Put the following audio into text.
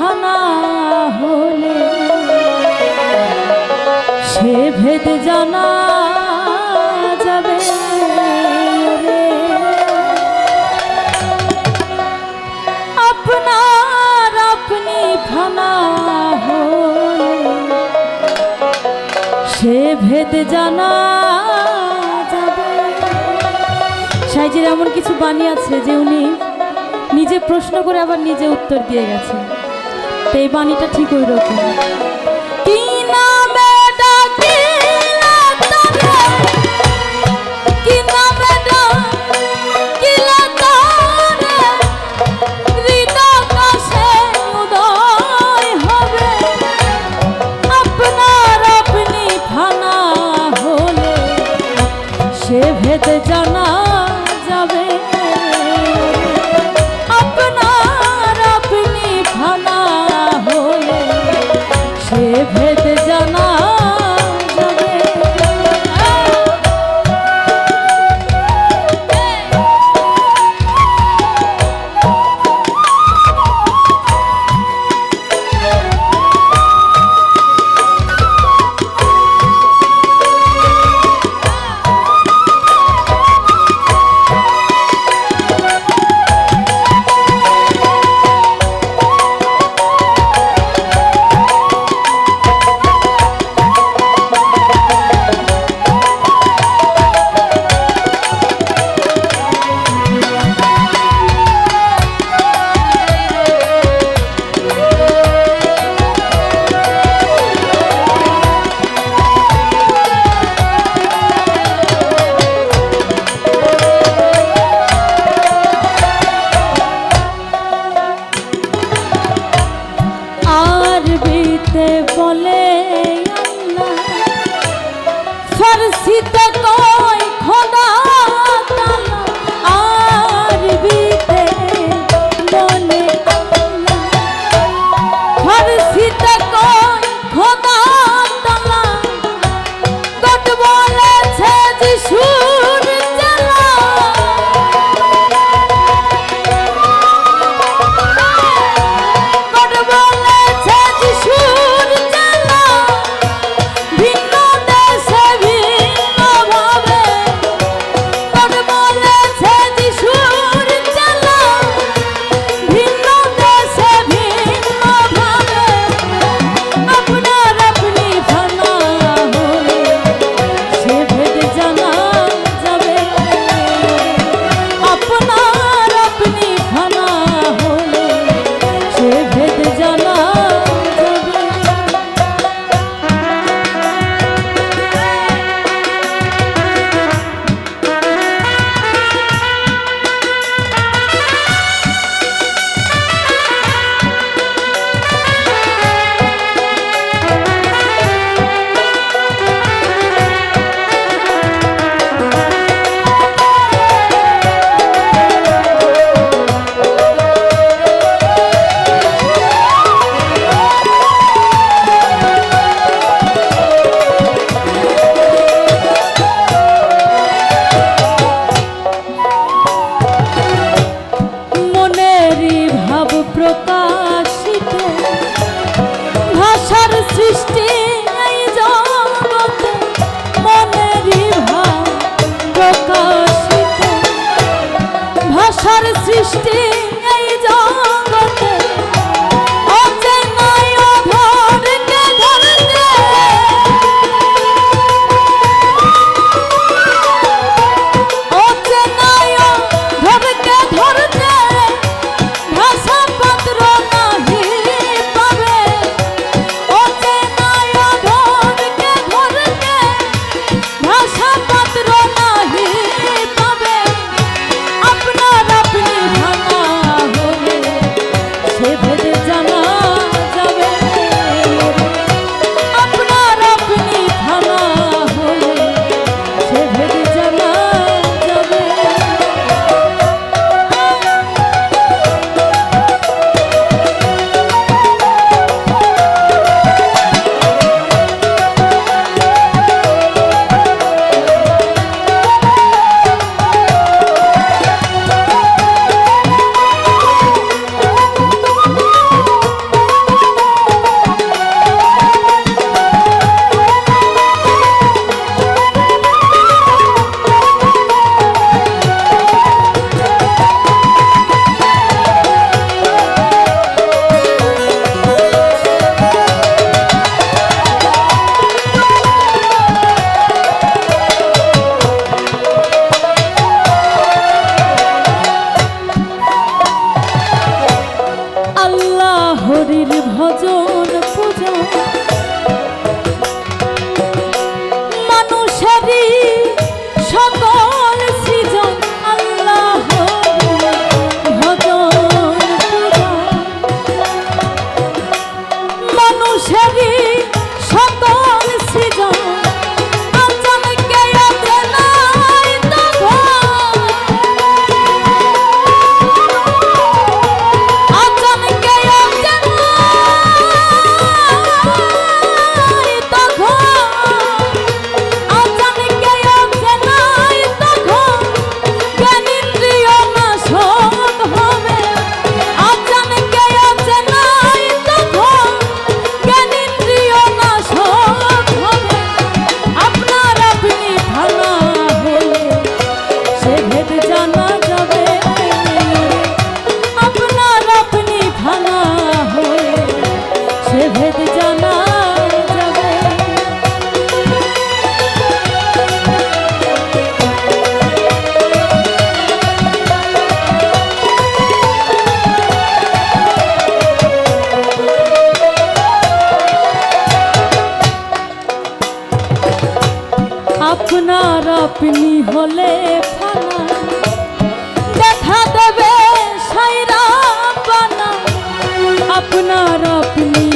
ফানা হলে সে ভেদ জানা যাবে রে। আপনার আপনি ফানা হলে সে ভেদ জানা যাবে। সাইজের এমন কিছু বাণী আছে যে উনি নিজে প্রশ্ন করে আবার নিজে উত্তর দিয়ে গেছেন। তো এই বাণীটা ঠিক ওই রকম। কি নামে ডাকিলা তারে, কি নামে ডাকিলা তারে, হৃদয় কাছে উদয় হবে। আপনার আপনি ফানা হলে সে ভেদ জানা যাবে। আপনার আপনি ফানা হলে সে ভেদ জানা যাবে। বলে ফারসিতে কয় খোদা তাআলা, আরবিতে বলে ফারসিতে কয় খোদা তাআলা, গড বলেছে যিশুর চেলা। গড বলেছে যিশুর চেলা, ভিন্ন দেশে ভিন্ন ভাবে। গড বলেছে যিশুর চেলা, ভিন্ন দেশে ভিন্ন ভাবে। আপনার আপনি ফানা হলে সে ভেদ জানা যাবে। আপনার আপনি ফানা হলে সে ভেদ জানা যাবে। মনেরই ভাব প্রকাশিতে ভাষার সৃষ্টি এই জগতে। মনেরই ভাব প্রকাশিতে ভাষার সৃষ্টি এই জগতে। অচেনায় অধরকে ধরতে, অচেনায় অধরকে ধরতে, ভাষা পত্র না হরির ভজন পূজন মানুষেরই সকল সৃজন আল্লাহ ভজন পূজন মানুষেরই সকল সৃজন আপনার আপনি হলে ফানা দেখা দেবে সাইরা পানা আপনার আপনি